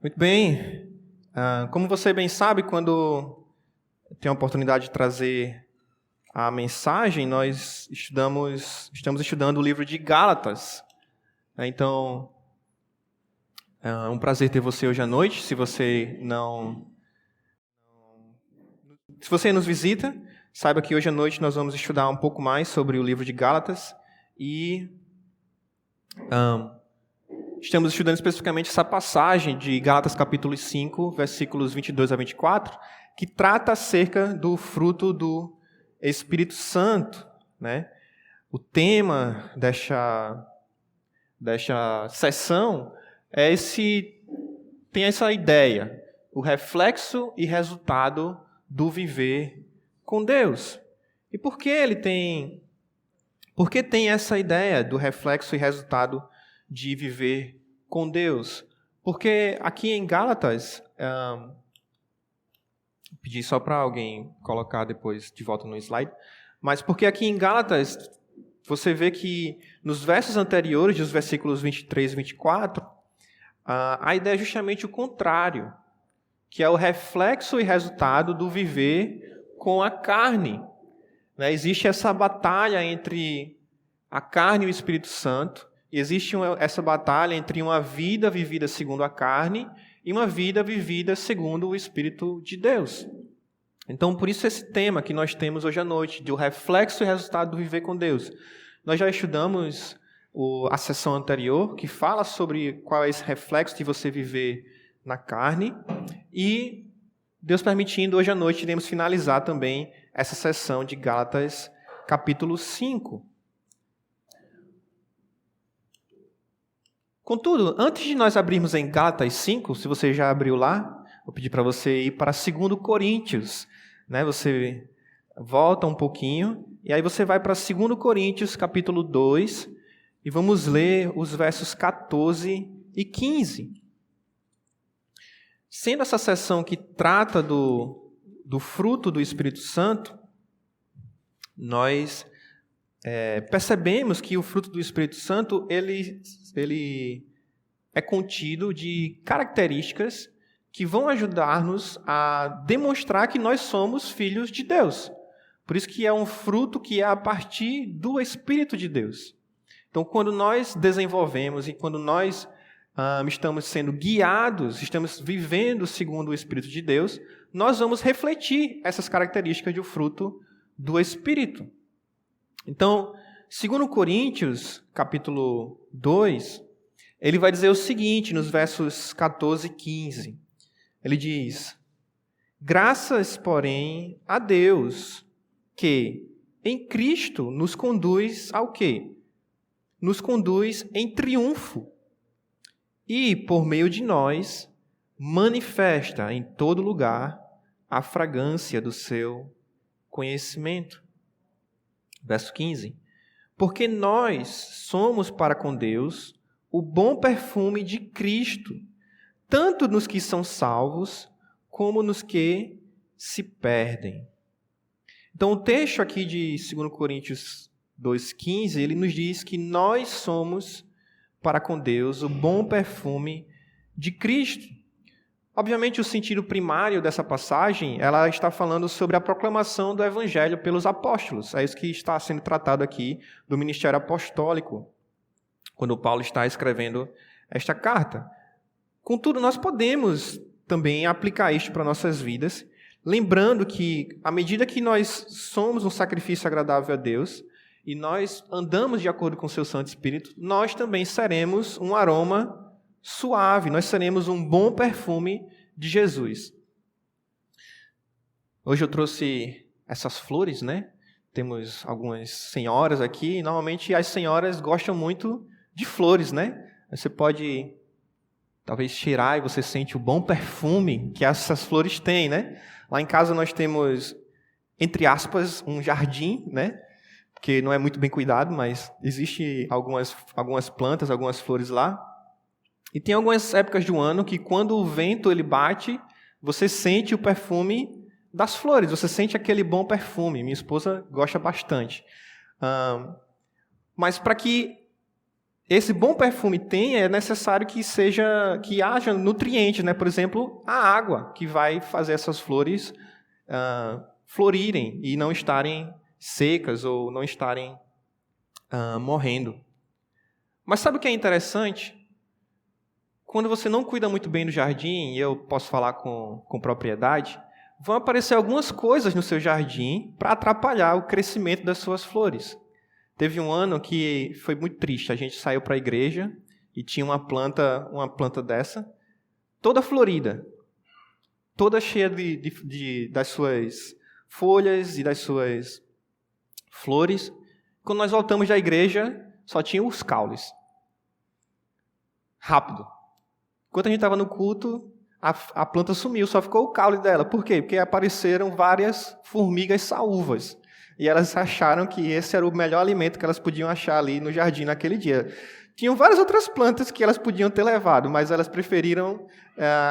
Muito bem. Como você bem sabe, quando tem a oportunidade de trazer a mensagem, nós estamos estudando o livro de Gálatas. Então, é um prazer ter você hoje à noite. Se você nos visita, saiba que hoje à noite nós vamos estudar um pouco mais sobre o livro de Gálatas e estamos estudando especificamente essa passagem de Gálatas capítulo 5, versículos 22 a 24, que trata acerca do fruto do Espírito Santo, né? O tema desta sessão tem essa ideia, o reflexo e resultado do viver com Deus. E por que tem essa ideia do reflexo e resultado de viver com Deus? Porque aqui em Gálatas, pedi só para alguém colocar depois de volta no slide, mas porque aqui em Gálatas você vê que nos versos anteriores, dos versículos 23 e 24, a ideia é justamente o contrário, que é o reflexo e resultado do viver com a carne. Né? Existe essa batalha entre a carne e o Espírito Santo, e existe essa batalha entre uma vida vivida segundo a carne e uma vida vivida segundo o Espírito de Deus. Então, por isso esse tema que nós temos hoje à noite, do reflexo e resultado do viver com Deus. Nós já estudamos a sessão anterior, que fala sobre qual é esse reflexo de você viver na carne, e, Deus permitindo, hoje à noite iremos finalizar também essa sessão de Gálatas capítulo 5. Contudo, antes de nós abrirmos em Gálatas 5, se você já abriu lá, vou pedir para você ir para 2 Coríntios. Né? Você volta um pouquinho, e aí você vai para 2 Coríntios, capítulo 2, e vamos ler os versos 14 e 15. Sendo essa sessão que trata do fruto do Espírito Santo, nós percebemos que o fruto do Espírito Santo ele é contido de características que vão ajudar-nos a demonstrar que nós somos filhos de Deus. Por isso que é um fruto que é a partir do Espírito de Deus. Então, quando nós desenvolvemos e quando nós estamos sendo guiados, estamos vivendo segundo o Espírito de Deus, nós vamos refletir essas características do fruto do Espírito. Então, 2 Coríntios, capítulo 2, ele vai dizer o seguinte, nos versos 14 e 15. Ele diz: graças, porém, a Deus, que em Cristo nos conduz ao quê? Nos conduz em triunfo e, por meio de nós, manifesta em todo lugar a fragrância do seu conhecimento. Verso 15. Porque nós somos para com Deus o bom perfume de Cristo, tanto nos que são salvos, como nos que se perdem. Então, o texto aqui de 2 Coríntios 2,15, ele nos diz que nós somos para com Deus o bom perfume de Cristo. Obviamente, o sentido primário dessa passagem, ela está falando sobre a proclamação do Evangelho pelos apóstolos. É isso que está sendo tratado aqui do ministério apostólico, quando Paulo está escrevendo esta carta. Contudo, nós podemos também aplicar isto para nossas vidas, lembrando que, à medida que nós somos um sacrifício agradável a Deus, e nós andamos de acordo com o seu Santo Espírito, nós também seremos um aroma suave, nós seremos um bom perfume de Jesus. Hoje eu trouxe essas flores, né? Temos algumas senhoras aqui, e normalmente as senhoras gostam muito de flores, né? Você pode talvez cheirar e você sente o bom perfume que essas flores têm, né? Lá em casa nós temos, entre aspas, um jardim, né? Que não é muito bem cuidado, mas existe algumas plantas, algumas flores lá. E tem algumas épocas do ano que quando o vento ele bate, você sente o perfume das flores, você sente aquele bom perfume. Minha esposa gosta bastante. Mas para que esse bom perfume é necessário que haja nutrientes, né? Por exemplo, a água, que vai fazer essas flores florirem e não estarem secas ou não estarem morrendo. Mas sabe o que é interessante? Quando você não cuida muito bem do jardim, e eu posso falar com propriedade, vão aparecer algumas coisas no seu jardim para atrapalhar o crescimento das suas flores. Teve um ano que foi muito triste. A gente saiu para a igreja e tinha uma planta dessa, toda florida, toda cheia das suas folhas e das suas flores. Quando nós voltamos da igreja, só tinha os caules. Rápido. Enquanto a gente estava no culto, a planta sumiu, só ficou o caule dela. Por quê? Porque apareceram várias formigas saúvas. E elas acharam que esse era o melhor alimento que elas podiam achar ali no jardim naquele dia. Tinham várias outras plantas que elas podiam ter levado, mas elas preferiram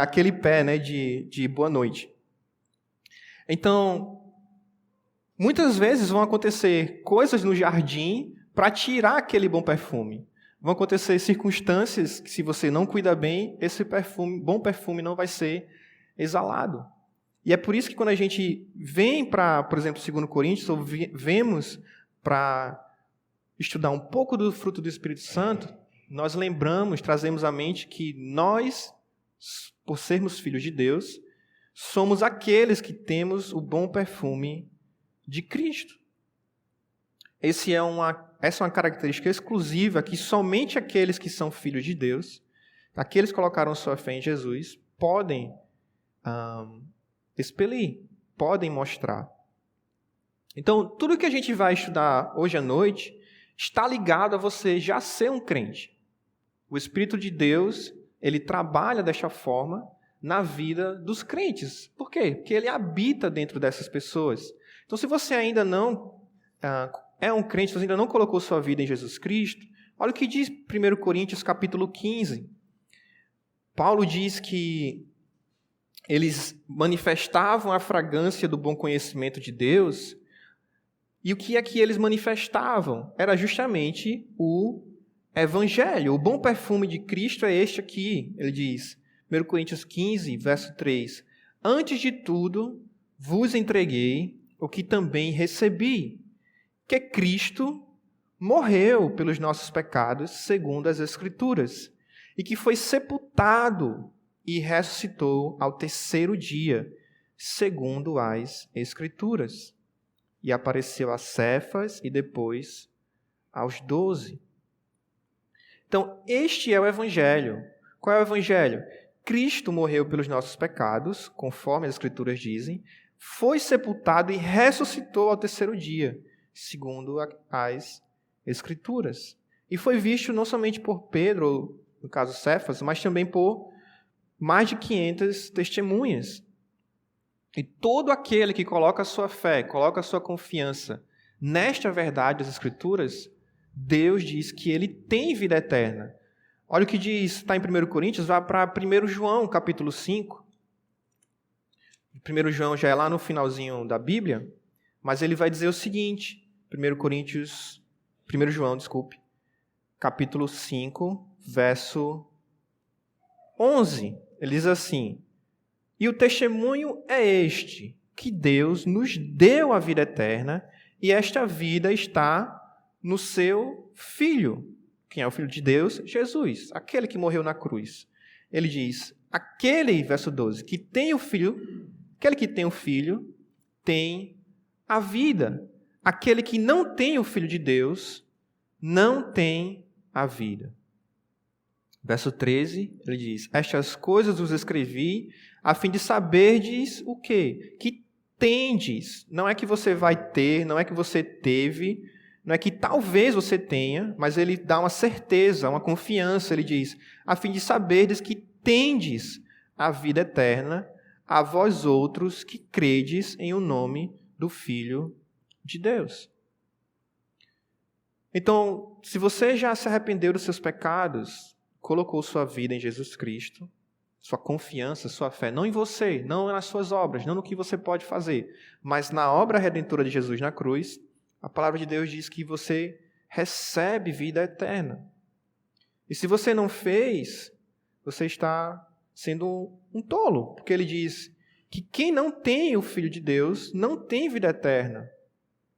aquele pé, né, de boa noite. Então, muitas vezes vão acontecer coisas no jardim para tirar aquele bom perfume. Vão acontecer circunstâncias que, se você não cuida bem, esse bom perfume não vai ser exalado. E é por isso que quando a gente vem para, por exemplo, 2 Coríntios, ou vemos para estudar um pouco do fruto do Espírito Santo, nós trazemos à mente que nós, por sermos filhos de Deus, somos aqueles que temos o bom perfume de Cristo. Essa é uma característica exclusiva que somente aqueles que são filhos de Deus, aqueles que colocaram sua fé em Jesus, podem expelir, podem mostrar. Então, tudo que a gente vai estudar hoje à noite está ligado a você já ser um crente. O Espírito de Deus, ele trabalha desta forma na vida dos crentes. Por quê? Porque ele habita dentro dessas pessoas. Então, se você ainda não é um crente, se você ainda não colocou sua vida em Jesus Cristo, olha o que diz 1 Coríntios capítulo 15. Paulo diz que eles manifestavam a fragrância do bom conhecimento de Deus, e o que é que eles manifestavam? Era justamente o Evangelho. O bom perfume de Cristo é este aqui, ele diz, 1 Coríntios 15, verso 3. Antes de tudo, vos entreguei o que também recebi, que Cristo morreu pelos nossos pecados, segundo as Escrituras, e que foi sepultado e ressuscitou ao terceiro dia, segundo as Escrituras. E apareceu a Cefas e depois aos 12. Então, este é o Evangelho. Qual é o Evangelho? Cristo morreu pelos nossos pecados, conforme as Escrituras dizem, foi sepultado e ressuscitou ao terceiro dia, segundo as Escrituras. E foi visto não somente por Pedro, no caso Cefas, mas também por mais de 500 testemunhas. E todo aquele que coloca a sua fé, coloca a sua confiança nesta verdade das Escrituras, Deus diz que ele tem vida eterna. Olha o que diz, está em 1 Coríntios, vai para 1 João, capítulo 5. 1 João já é lá no finalzinho da Bíblia, mas ele vai dizer o seguinte, 1 João, capítulo 5, verso 11. Ele diz assim: e o testemunho é este, que Deus nos deu a vida eterna, e esta vida está no seu Filho. Quem é o Filho de Deus? Jesus, aquele que morreu na cruz. Ele diz, verso 12, que tem o Filho, aquele que tem o Filho, tem a vida. Aquele que não tem o Filho de Deus, não tem a vida. Verso 13, ele diz, estas coisas vos escrevi, a fim de saberdes o quê? Que tendes. Não é que você vai ter, não é que você teve, não é que talvez você tenha, mas ele dá uma certeza, uma confiança, ele diz, a fim de saberdes que tendes a vida eterna, a vós outros que credes em o nome do Filho de Deus. Então, se você já se arrependeu dos seus pecados, colocou sua vida em Jesus Cristo, sua confiança, sua fé, não em você, não nas suas obras, não no que você pode fazer, mas na obra redentora de Jesus na cruz, a palavra de Deus diz que você recebe vida eterna. E se você não fez, você está sendo um tolo, porque ele diz que quem não tem o Filho de Deus não tem vida eterna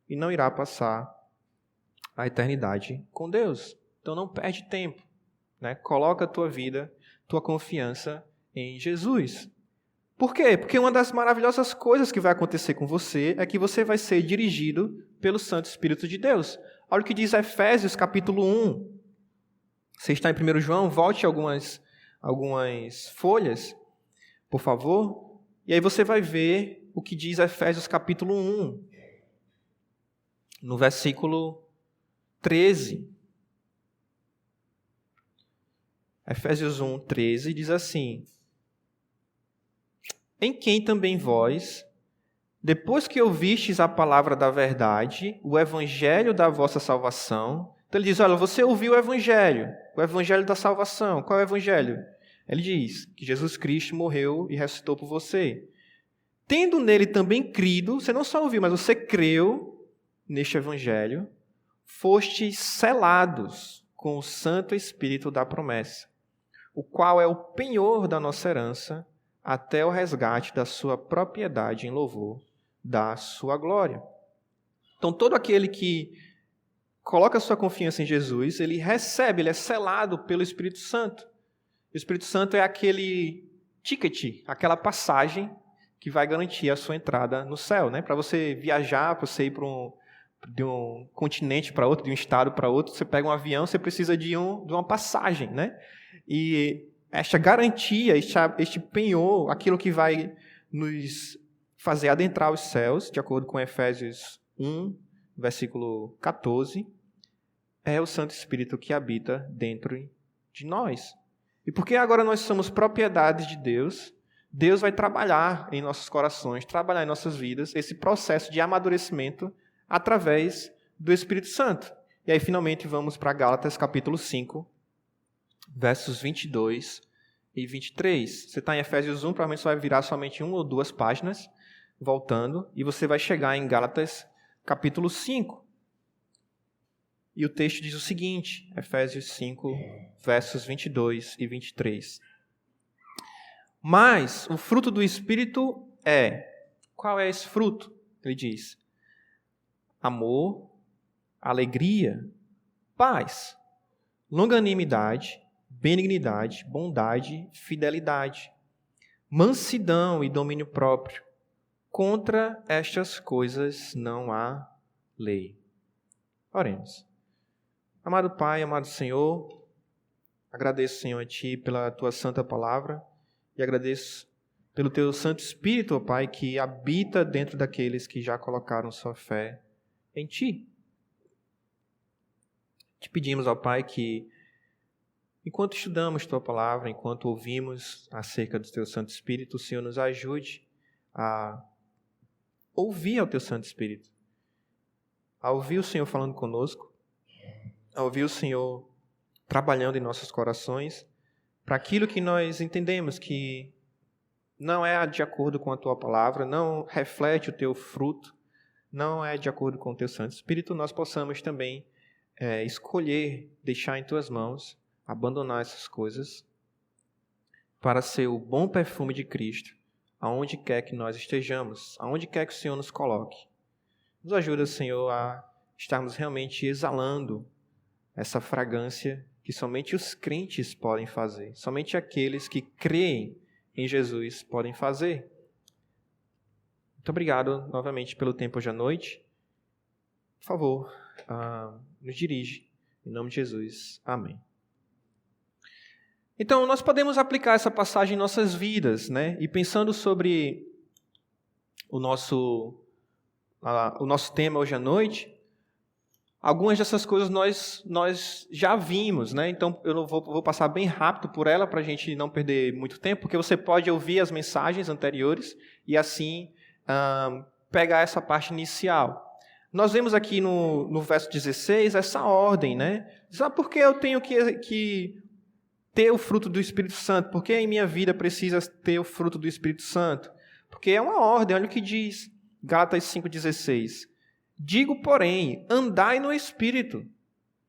e não irá passar a eternidade com Deus. Então não perde tempo, né? Coloca a tua vida, tua confiança em Jesus. Por quê? Porque uma das maravilhosas coisas que vai acontecer com você é que você vai ser dirigido pelo Santo Espírito de Deus. Olha o que diz Efésios capítulo 1. Você está em 1 João, volte algumas folhas, por favor. E aí você vai ver o que diz Efésios capítulo 1, no versículo 13. Efésios 1, 13 diz assim: em quem também vós, depois que ouvistes a palavra da verdade, o evangelho da vossa salvação. Então ele diz, olha, você ouviu o evangelho da salvação. Qual é o evangelho? Ele diz que Jesus Cristo morreu e ressuscitou por você. Tendo nele também crido, você não só ouviu, mas você creu neste evangelho, fostes selados com o Santo Espírito da promessa, o qual é o penhor da nossa herança, até o resgate da sua propriedade em louvor da sua glória. Então, todo aquele que coloca sua confiança em Jesus, ele recebe, ele é selado pelo Espírito Santo. O Espírito Santo é aquele ticket, aquela passagem que vai garantir a sua entrada no céu, né? Para você viajar, para você ir de um continente para outro, de um estado para outro, você pega um avião, você precisa de uma passagem, né? E esta garantia, este penhor, aquilo que vai nos fazer adentrar os céus, de acordo com Efésios 1, versículo 14, é o Santo Espírito que habita dentro de nós. E porque agora nós somos propriedades de Deus, Deus vai trabalhar em nossos corações, trabalhar em nossas vidas, esse processo de amadurecimento através do Espírito Santo. E aí, finalmente, vamos para Gálatas, capítulo 5, versos 22 e 23. Você está em Efésios 1, provavelmente você vai virar somente 1 ou 2 páginas, voltando, e você vai chegar em Gálatas, capítulo 5. E o texto diz o seguinte, Efésios 5, versos 22 e 23. Mas o fruto do Espírito é... Qual é esse fruto? Ele diz: amor, alegria, paz, longanimidade, benignidade, bondade, fidelidade, mansidão e domínio próprio. Contra estas coisas não há lei. Oremos. Amado Pai, amado Senhor, agradeço, Senhor, a Ti pela Tua santa palavra e agradeço pelo Teu Santo Espírito, ó Pai, que habita dentro daqueles que já colocaram sua fé em Ti. Te pedimos, ó Pai, que enquanto estudamos Tua palavra, enquanto ouvimos acerca do Teu Santo Espírito, o Senhor nos ajude a ouvir ao Teu Santo Espírito, a ouvir o Senhor falando conosco, a ouvir o Senhor trabalhando em nossos corações, para aquilo que nós entendemos que não é de acordo com a Tua palavra, não reflete o Teu fruto, não é de acordo com o Teu Santo Espírito, nós possamos também escolher, deixar em Tuas mãos, abandonar essas coisas, para ser o bom perfume de Cristo, aonde quer que nós estejamos, aonde quer que o Senhor nos coloque. Nos ajuda, Senhor, a estarmos realmente exalando essa fragrância que somente os crentes podem fazer, somente aqueles que creem em Jesus podem fazer. Muito obrigado novamente pelo tempo hoje à noite. Por favor, nos dirige. Em nome de Jesus. Amém. Então, nós podemos aplicar essa passagem em nossas vidas, né? E pensando sobre o nosso tema hoje à noite, algumas dessas coisas nós já vimos, né? Então, eu vou passar bem rápido por ela para a gente não perder muito tempo, porque você pode ouvir as mensagens anteriores e assim pegar essa parte inicial. Nós vemos aqui no verso 16 essa ordem, né? Sabe por que eu tenho que ter o fruto do Espírito Santo? Por que em minha vida precisa ter o fruto do Espírito Santo? Porque é uma ordem, olha o que diz Gálatas 5,16. Digo, porém, andai no Espírito,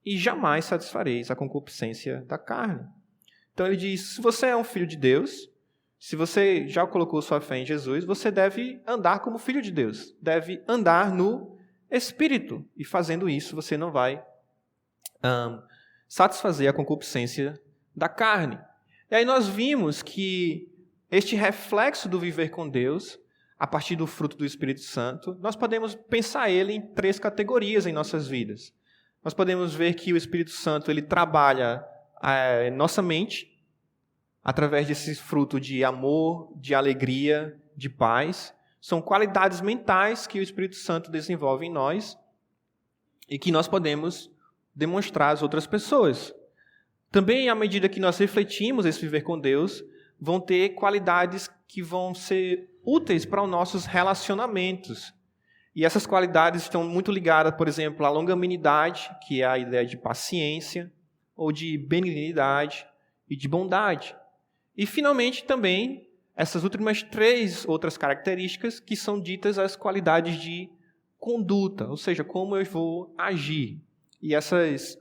e jamais satisfareis a concupiscência da carne. Então ele diz, se você é um filho de Deus, se você já colocou sua fé em Jesus, você deve andar como filho de Deus, deve andar no Espírito, e fazendo isso você não vai satisfazer a concupiscência da carne. E aí nós vimos que este reflexo do viver com Deus, a partir do fruto do Espírito Santo, nós podemos pensar ele em 3 categorias em nossas vidas. Nós podemos ver que o Espírito Santo ele trabalha nossa mente, através desse fruto de amor, de alegria, de paz. São qualidades mentais que o Espírito Santo desenvolve em nós e que nós podemos demonstrar às outras pessoas. Também, à medida que nós refletimos esse viver com Deus, vão ter qualidades que vão ser úteis para os nossos relacionamentos. E essas qualidades estão muito ligadas, por exemplo, à longanimidade, que é a ideia de paciência, ou de benignidade e de bondade. E, finalmente, também, essas últimas 3 outras características que são ditas as qualidades de conduta, ou seja, como eu vou agir. E essas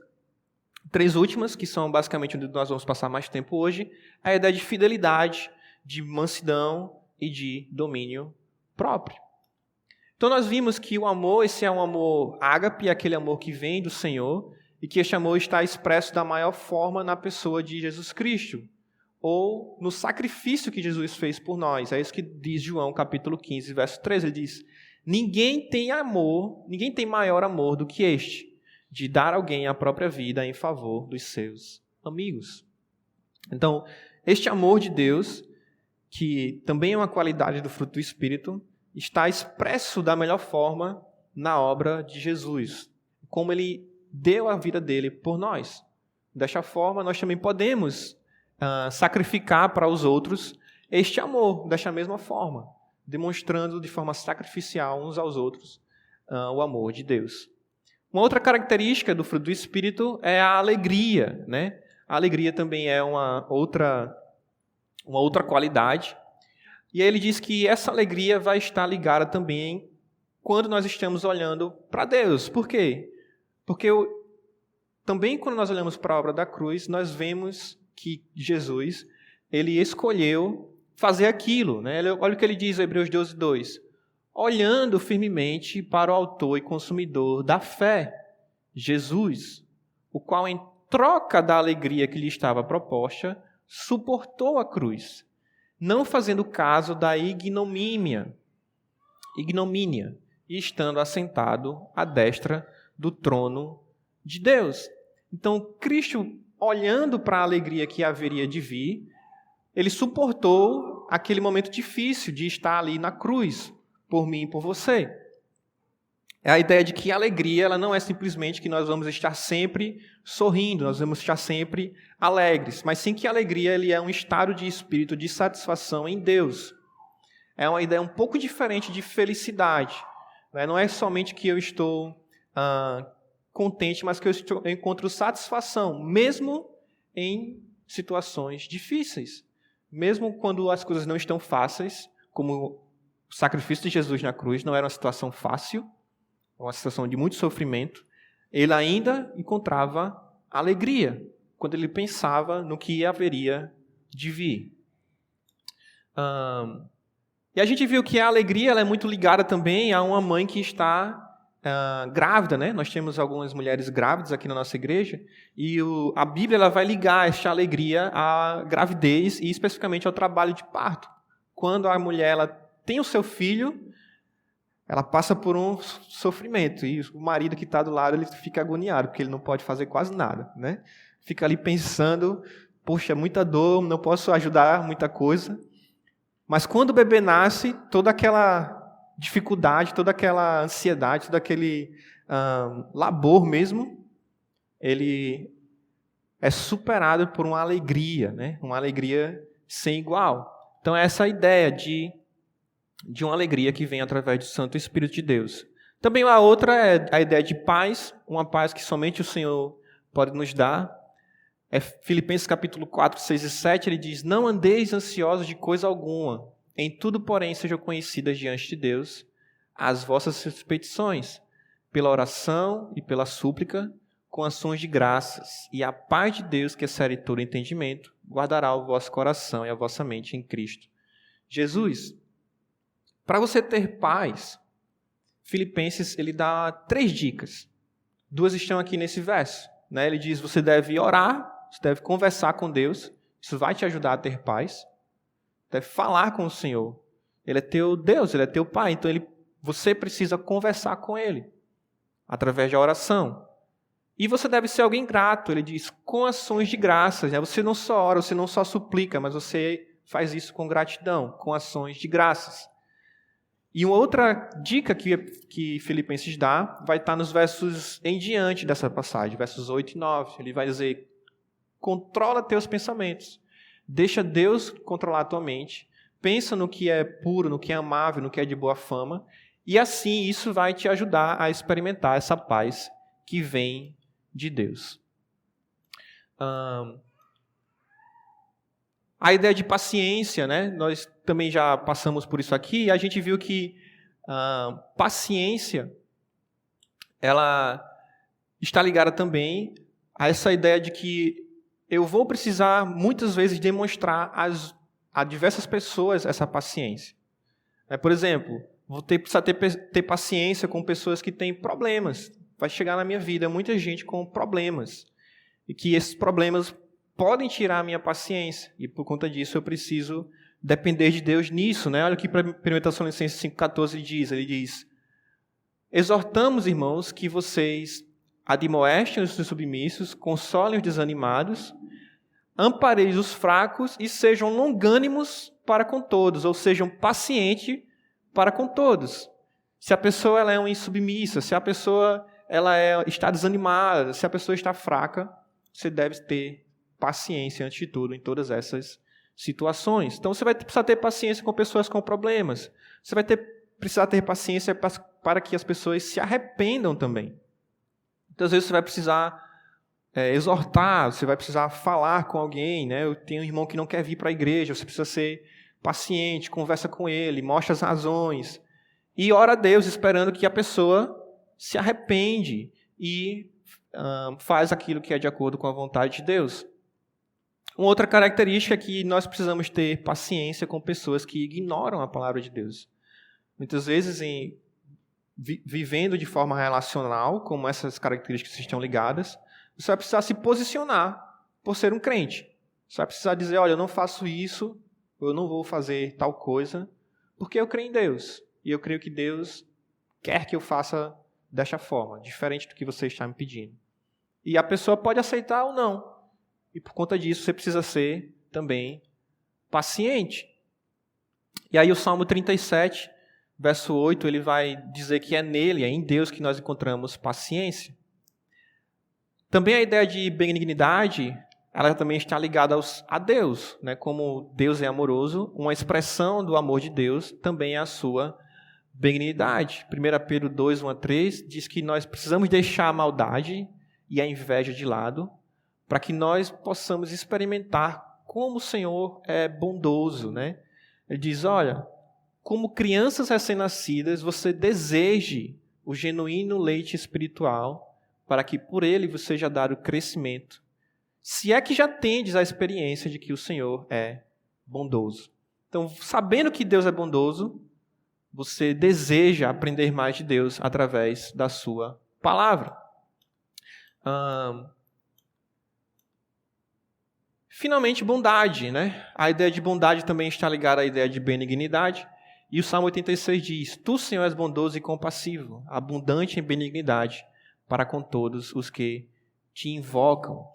3 últimas, que são basicamente onde nós vamos passar mais tempo hoje, é a ideia de fidelidade, de mansidão e de domínio próprio. Então nós vimos que o amor, esse é um amor ágape, aquele amor que vem do Senhor, e que este amor está expresso da maior forma na pessoa de Jesus Cristo, ou no sacrifício que Jesus fez por nós. É isso que diz João, capítulo 15, verso 13. Ele diz, ninguém tem maior amor do que este, de dar alguém a própria vida em favor dos seus amigos. Então, este amor de Deus, que também é uma qualidade do fruto do Espírito, está expresso da melhor forma na obra de Jesus, como ele deu a vida dele por nós. Desta forma, nós também podemos sacrificar para os outros este amor, desta mesma forma, demonstrando de forma sacrificial uns aos outros o amor de Deus. Uma outra característica do fruto do Espírito é a alegria, né? A alegria também é uma outra qualidade. E aí ele diz que essa alegria vai estar ligada também quando nós estamos olhando para Deus. Por quê? Porque também quando nós olhamos para a obra da cruz, nós vemos que Jesus, ele escolheu fazer aquilo, né? Olha o que ele diz em Hebreus 12:2. Olhando firmemente para o autor e consumidor da fé, Jesus, o qual em troca da alegria que lhe estava proposta, suportou a cruz, não fazendo caso da ignomínia, e estando assentado à destra do trono de Deus. Então, Cristo, olhando para a alegria que haveria de vir, ele suportou aquele momento difícil de estar ali na cruz, por mim e por você. É a ideia de que a alegria ela não é simplesmente que nós vamos estar sempre sorrindo, nós vamos estar sempre alegres, mas sim que a alegria ele é um estado de espírito de satisfação em Deus. É uma ideia um pouco diferente de felicidade. Não é somente que eu estou contente, mas que eu encontro satisfação, mesmo em situações difíceis. Mesmo quando as coisas não estão fáceis, como o sacrifício de Jesus na cruz não era uma situação fácil, uma situação de muito sofrimento, ele ainda encontrava alegria quando ele pensava no que haveria de vir. E a gente viu que a alegria ela é muito ligada também a uma mãe que está grávida, né? Nós temos algumas mulheres grávidas aqui na nossa igreja e a Bíblia ela vai ligar esta alegria à gravidez e especificamente ao trabalho de parto. Quando a mulher ela tem o seu filho, ela passa por um sofrimento e o marido que está do lado ele fica agoniado porque ele não pode fazer quase nada, né? Fica ali pensando, poxa, muita dor, não posso ajudar muita coisa. Mas quando o bebê nasce, toda aquela dificuldade, toda aquela ansiedade, todo aquele labor mesmo, ele é superado por uma alegria, né? Uma alegria sem igual. Então, essa é a ideia de uma alegria que vem através do Santo Espírito de Deus. Também a outra é a ideia de paz, uma paz que somente o Senhor pode nos dar. É Filipenses capítulo 4, 6 e 7, ele diz, não andeis ansiosos de coisa alguma, em tudo, porém, sejam conhecidas diante de Deus as vossas petições, pela oração e pela súplica, com ações de graças, e a paz de Deus, que excede todo entendimento, guardará o vosso coração e a vossa mente em Cristo Jesus. Para você ter paz, Filipenses ele dá 3 dicas. 2 estão aqui nesse verso. Né? Ele diz, você deve orar, você deve conversar com Deus, isso vai te ajudar a ter paz. Deve falar com o Senhor. Ele é teu Deus, Ele é teu Pai, então você precisa conversar com Ele, através da oração. E você deve ser alguém grato, ele diz, com ações de graças. Né? Você não só ora, você não só suplica, mas você faz isso com gratidão, com ações de graças. E uma outra dica que Filipenses dá vai estar nos versos em diante dessa passagem, versos 8 e 9. Ele vai dizer, controla teus pensamentos, deixa Deus controlar a tua mente, pensa no que é puro, no que é amável, no que é de boa fama, e assim isso vai te ajudar a experimentar essa paz que vem de Deus. A ideia de paciência, né? Nós também já passamos por isso aqui, e a gente viu que paciência ela está ligada também a essa ideia de que eu vou precisar muitas vezes demonstrar a diversas pessoas essa paciência. Por exemplo, vou precisar ter paciência com pessoas que têm problemas. Vai chegar na minha vida muita gente com problemas. E que esses problemas podem tirar a minha paciência. E por conta disso eu preciso depender de Deus nisso. Né? Olha o que 1 Tessalonicenses 5,14 diz. Ele diz, exortamos, irmãos, que vocês admoestem os submissos, consolem os desanimados, ampareis os fracos e sejam longânimos para com todos, ou sejam pacientes para com todos. Se a pessoa ela é uma insubmissa, se a pessoa está desanimada, se a pessoa está fraca, você deve ter paciência, antes de tudo, em todas essas situações. Então, você vai precisar ter paciência com pessoas com problemas. Você vai precisar ter paciência para que as pessoas se arrependam também. Então, às vezes, você vai precisar exortar, você vai precisar falar com alguém. Né? Eu tenho um irmão que não quer vir para a igreja, você precisa ser paciente, conversa com ele, mostra as razões. E ora a Deus, esperando que a pessoa se arrepende e faz aquilo que é de acordo com a vontade de Deus. Uma outra característica é que nós precisamos ter paciência com pessoas que ignoram a palavra de Deus. Muitas vezes, vivendo de forma relacional, como essas características estão ligadas, você vai precisar se posicionar por ser um crente. Você vai precisar dizer, olha, eu não faço isso, eu não vou fazer tal coisa, porque eu creio em Deus. E eu creio que Deus quer que eu faça desta forma, diferente do que você está me pedindo. E a pessoa pode aceitar ou não. E por conta disso, você precisa ser também paciente. E aí o Salmo 37, verso 8, ele vai dizer que é nele, é em Deus que nós encontramos paciência. Também a ideia de benignidade, ela também está ligada a Deus. Né? Como Deus é amoroso, uma expressão do amor de Deus também é a sua benignidade. 1 Pedro 2, 1 a 3, diz que nós precisamos deixar a maldade e a inveja de lado, para que nós possamos experimentar como o Senhor é bondoso. Né? Ele diz, olha, como crianças recém-nascidas, você deseje o genuíno leite espiritual, para que por ele você seja dado crescimento, se é que já tendes a experiência de que o Senhor é bondoso. Então, sabendo que Deus é bondoso, você deseja aprender mais de Deus através da sua palavra. Finalmente, bondade. Né? A ideia de bondade também está ligada à ideia de benignidade. E o Salmo 86 diz, tu, Senhor, és bondoso e compassivo, abundante em benignidade, para com todos os que te invocam.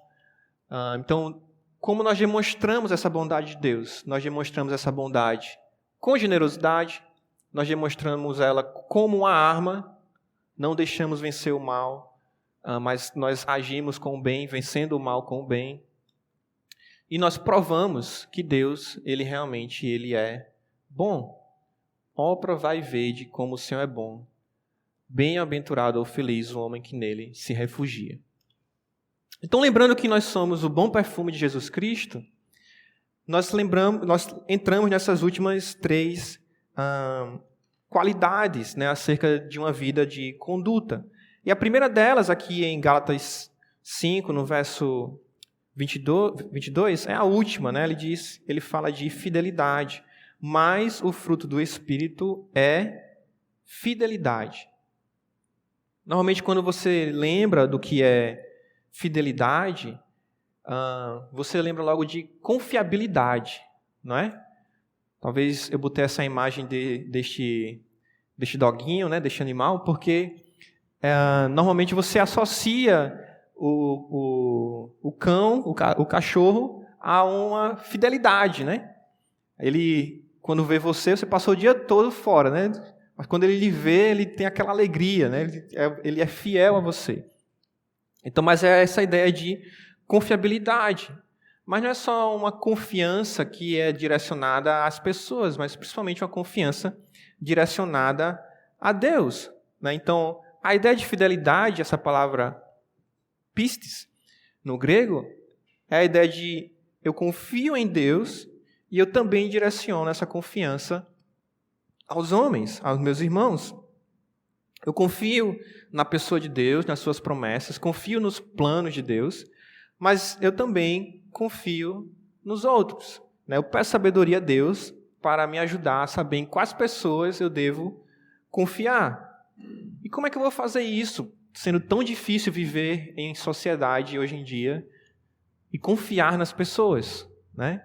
Então, como nós demonstramos essa bondade de Deus? Nós demonstramos essa bondade com generosidade, nós demonstramos ela como uma arma, não deixamos vencer o mal, mas nós agimos com o bem, vencendo o mal com o bem. E nós provamos que Deus, Ele realmente é bom. Ó, provai e vede como o Senhor é bom. Bem-aventurado ou feliz o homem que nele se refugia. Então, lembrando que nós somos o bom perfume de Jesus Cristo, nós entramos nessas últimas 3 qualidades, né, acerca de uma vida de conduta. E a primeira delas, aqui em Gálatas 5, no verso 22, é a última, né? Ele fala de fidelidade. Mas o fruto do Espírito é fidelidade. Normalmente, quando você lembra do que é fidelidade, você lembra logo de confiabilidade, não é? Talvez eu botei essa imagem deste doguinho, né, deste animal, porque normalmente você associa o cão, o cachorro, a uma fidelidade, né? Ele, quando vê você passou o dia todo fora, né? Mas quando ele lhe vê, ele tem aquela alegria, né? Ele é fiel a você. Então, mas é essa ideia de confiabilidade. Mas não é só uma confiança que é direcionada às pessoas, mas principalmente uma confiança direcionada a Deus, né? Então, a ideia de fidelidade, essa palavra pistes, no grego, é a ideia de eu confio em Deus e eu também direciono essa confiança aos homens, aos meus irmãos. Eu confio na pessoa de Deus, nas suas promessas, confio nos planos de Deus, mas eu também confio nos outros, né? Eu peço sabedoria a Deus para me ajudar a saber em quais pessoas eu devo confiar. E como é que eu vou fazer isso, sendo tão difícil viver em sociedade hoje em dia e confiar nas pessoas, né?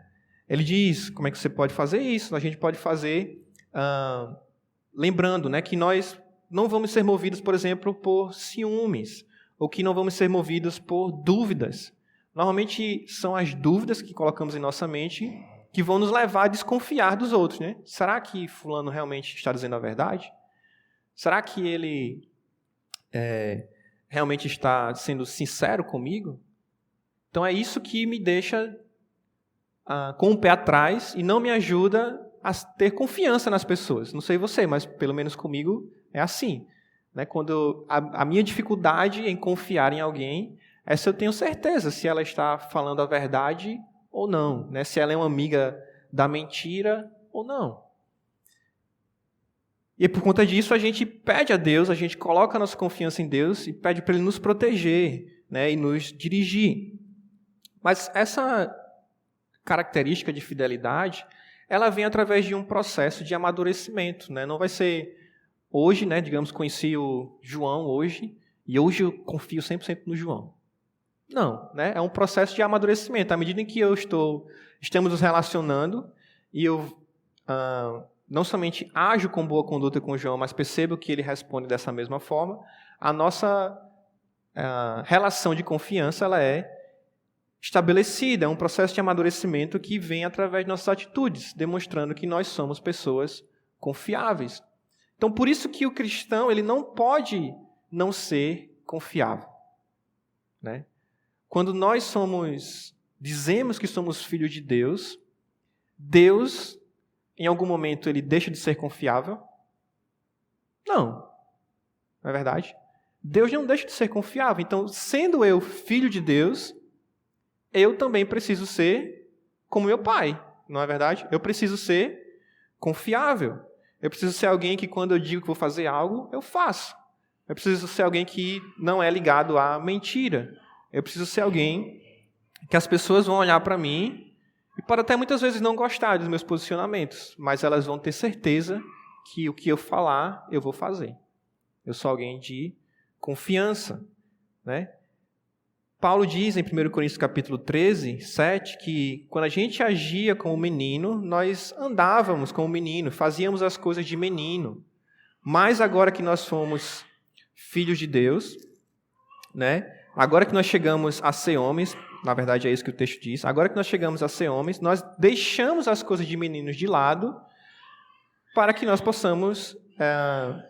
Ele diz, como é que você pode fazer isso? A gente pode fazer lembrando, né, que nós não vamos ser movidos, por exemplo, por ciúmes, ou que não vamos ser movidos por dúvidas. Normalmente são as dúvidas que colocamos em nossa mente que vão nos levar a desconfiar dos outros, né? Será que fulano realmente está dizendo a verdade? Será que ele realmente está sendo sincero comigo? Então é isso que me deixa com o pé atrás e não me ajuda a ter confiança nas pessoas. Não sei você, mas pelo menos comigo é assim, né? Quando a minha dificuldade em confiar em alguém é se eu tenho certeza se ela está falando a verdade ou não, né? Se ela é uma amiga da mentira ou não. E por conta disso a gente pede a Deus, a gente coloca a nossa confiança em Deus e pede para Ele nos proteger, né? E nos dirigir. Mas essa característica de fidelidade, ela vem através de um processo de amadurecimento, né? Não vai ser hoje, né? Digamos, conheci o João hoje, e hoje eu confio 100% no João. Não, né? É um processo de amadurecimento. À medida em que estamos nos relacionando, e eu não somente ajo com boa conduta com o João, mas percebo que ele responde dessa mesma forma, a nossa relação de confiança ela é estabelecida, é um processo de amadurecimento que vem através de nossas atitudes, demonstrando que nós somos pessoas confiáveis. Então, por isso que o cristão ele não pode não ser confiável, né? Quando nós dizemos que somos filhos de Deus, Deus, em algum momento, ele deixa de ser confiável? Não é verdade? Deus não deixa de ser confiável. Então, sendo eu filho de Deus, eu também preciso ser como meu pai, não é verdade? Eu preciso ser confiável. Eu preciso ser alguém que, quando eu digo que vou fazer algo, eu faço. Eu preciso ser alguém que não é ligado à mentira. Eu preciso ser alguém que as pessoas vão olhar para mim e podem até muitas vezes não gostar dos meus posicionamentos, mas elas vão ter certeza que o que eu falar, eu vou fazer. Eu sou alguém de confiança, né? Paulo diz em 1 Coríntios capítulo 13, 7, que quando a gente agia como menino, nós andávamos como menino, fazíamos as coisas de menino. Mas agora que nós somos filhos de Deus, né? Agora que nós chegamos a ser homens, na verdade é isso que o texto diz, agora que nós chegamos a ser homens, nós deixamos as coisas de meninos de lado para que nós possamos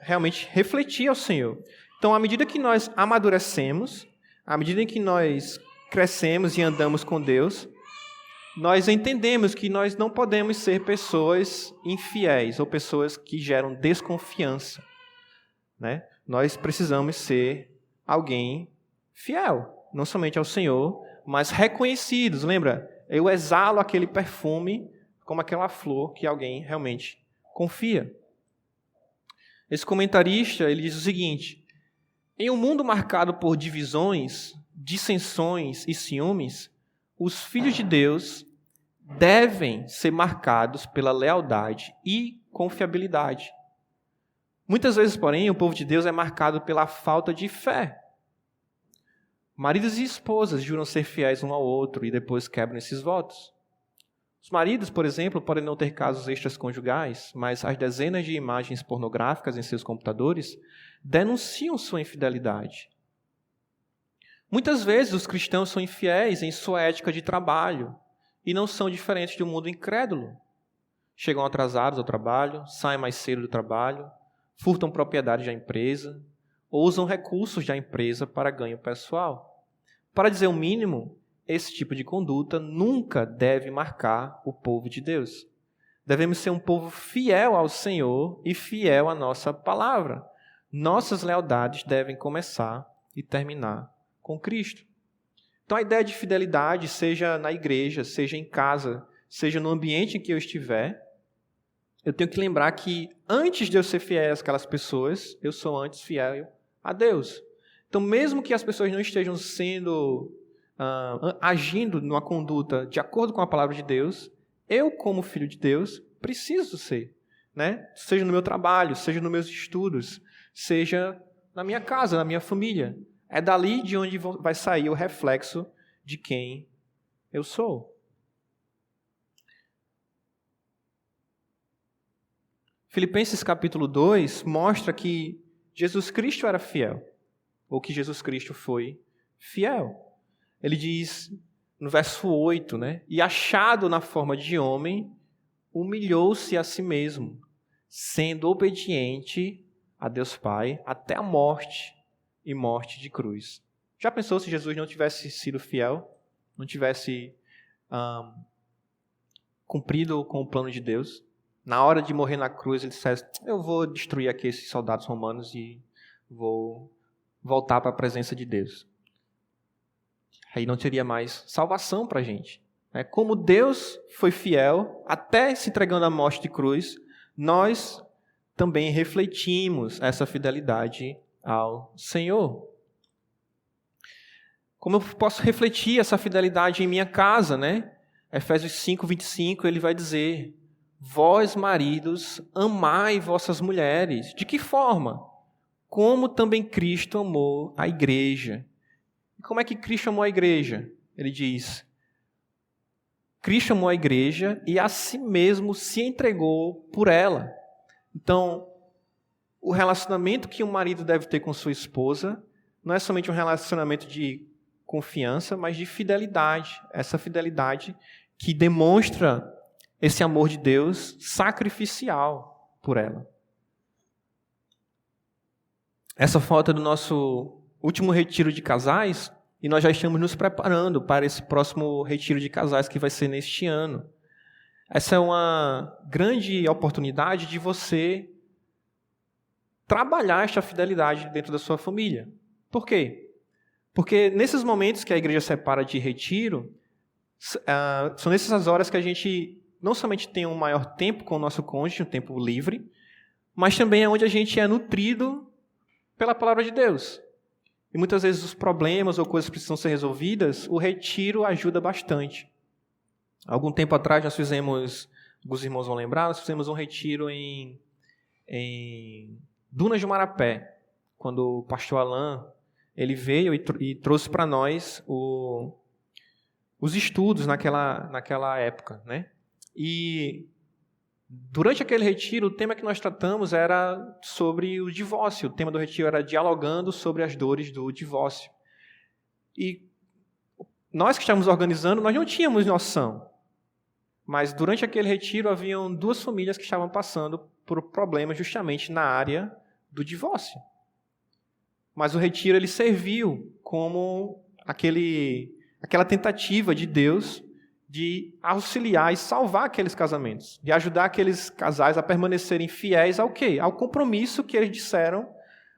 realmente refletir ao Senhor. Então, à medida que nós amadurecemos, à medida em que nós crescemos e andamos com Deus, nós entendemos que nós não podemos ser pessoas infiéis ou pessoas que geram desconfiança, né? Nós precisamos ser alguém fiel, não somente ao Senhor, mas reconhecidos. Lembra? Eu exalo aquele perfume como aquela flor que alguém realmente confia. Esse comentarista ele diz o seguinte: em um mundo marcado por divisões, dissensões e ciúmes, os filhos de Deus devem ser marcados pela lealdade e confiabilidade. Muitas vezes, porém, o povo de Deus é marcado pela falta de fé. Maridos e esposas juram ser fiéis um ao outro e depois quebram esses votos. Os maridos, por exemplo, podem não ter casos extraconjugais, mas as dezenas de imagens pornográficas em seus computadores denunciam sua infidelidade. Muitas vezes os cristãos são infiéis em sua ética de trabalho e não são diferentes de um mundo incrédulo. Chegam atrasados ao trabalho, saem mais cedo do trabalho, furtam propriedade da empresa ou usam recursos da empresa para ganho pessoal. Para dizer o mínimo, esse tipo de conduta nunca deve marcar o povo de Deus. Devemos ser um povo fiel ao Senhor e fiel à nossa palavra. Nossas lealdades devem começar e terminar com Cristo. Então a ideia de fidelidade, seja na igreja, seja em casa, seja no ambiente em que eu estiver, eu tenho que lembrar que antes de eu ser fiel àquelas pessoas, eu sou antes fiel a Deus. Então mesmo que as pessoas não estejam agindo numa conduta de acordo com a palavra de Deus, eu, como filho de Deus, preciso ser. Né? Seja no meu trabalho, seja nos meus estudos, seja na minha casa, na minha família. É dali de onde vai sair o reflexo de quem eu sou. Filipenses capítulo 2 mostra que Jesus Cristo era fiel, ou que Jesus Cristo foi fiel. Ele diz no verso 8, né? E achado na forma de homem, humilhou-se a si mesmo, sendo obediente a Deus Pai até a morte e morte de cruz. Já pensou se Jesus não tivesse sido fiel? Não tivesse cumprido com o plano de Deus? Na hora de morrer na cruz, ele dissesse, eu vou destruir aqui esses soldados romanos e vou voltar para a presença de Deus. Aí não teria mais salvação para a gente. Como Deus foi fiel, até se entregando à morte de cruz, nós também refletimos essa fidelidade ao Senhor. Como eu posso refletir essa fidelidade em minha casa, né? Efésios 5:25, ele vai dizer, vós, maridos, amai vossas mulheres. De que forma? Como também Cristo amou a igreja. E como é que Cristo amou a igreja? Ele diz, Cristo amou a igreja e a si mesmo se entregou por ela. Então, o relacionamento que um marido deve ter com sua esposa não é somente um relacionamento de confiança, mas de fidelidade. Essa fidelidade que demonstra esse amor de Deus sacrificial por ela. Essa foto é do nosso último retiro de casais e nós já estamos nos preparando para esse próximo retiro de casais que vai ser neste ano. Essa é uma grande oportunidade de você trabalhar esta fidelidade dentro da sua família. Por quê? Porque nesses momentos que a igreja separa de retiro, são nessas horas que a gente não somente tem um maior tempo com o nosso cônjuge, um tempo livre, mas também é onde a gente é nutrido pela palavra de Deus. E muitas vezes os problemas ou coisas precisam ser resolvidas, o retiro ajuda bastante. Algum tempo atrás nós fizemos, alguns irmãos vão lembrar, nós fizemos um retiro em Dunas de Marapé, quando o pastor Alain ele veio e trouxe para nós os estudos naquela época, né? E durante aquele retiro, o tema que nós tratamos era sobre o divórcio. O tema do retiro era dialogando sobre as dores do divórcio. E nós que estávamos organizando, nós não tínhamos noção. Mas durante aquele retiro, haviam 2 famílias que estavam passando por problemas justamente na área do divórcio. Mas o retiro ele serviu como aquela tentativa de Deus de auxiliar e salvar aqueles casamentos, de ajudar aqueles casais a permanecerem fiéis ao quê? Ao compromisso que eles disseram,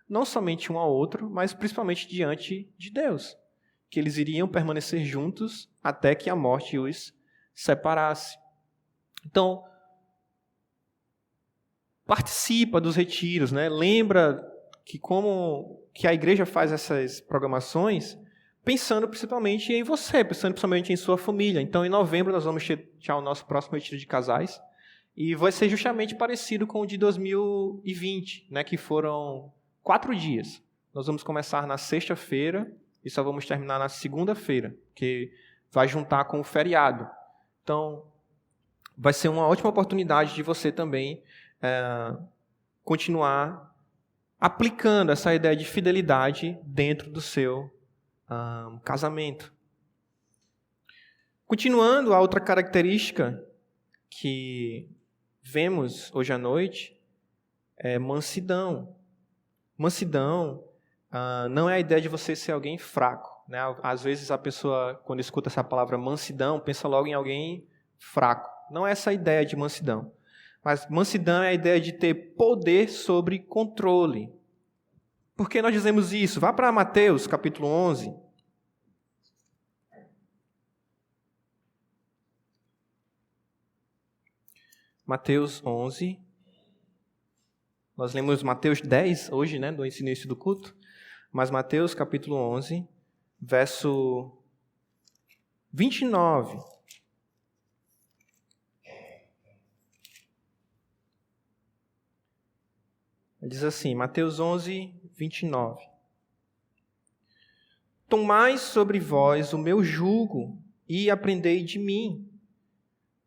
não somente um ao outro, mas principalmente diante de Deus, que eles iriam permanecer juntos até que a morte os separasse. Então, participa dos retiros, né? Lembra que como que a igreja faz essas programações pensando principalmente em você, pensando principalmente em sua família. Então, em novembro, nós vamos ter o nosso próximo retiro de casais, e vai ser justamente parecido com o de 2020, né, que foram 4 dias. Nós vamos começar na sexta-feira e só vamos terminar na segunda-feira, que vai juntar com o feriado. Então, vai ser uma ótima oportunidade de você também continuar aplicando essa ideia de fidelidade dentro do seu casamento. Continuando, a outra característica que vemos hoje à noite é mansidão. Mansidão não é a ideia de você ser alguém fraco, né? Às vezes a pessoa, quando escuta essa palavra mansidão, pensa logo em alguém fraco. Não é essa a ideia de mansidão. Mas mansidão é a ideia de ter poder sobre controle. Por que nós dizemos isso? Vá para Mateus, capítulo 11. Mateus 11. Nós lemos Mateus 10 hoje, né, no início do culto. Mas Mateus, capítulo 11, verso 29. Diz assim, Mateus 11, 29. Tomai sobre vós o meu jugo e aprendei de mim,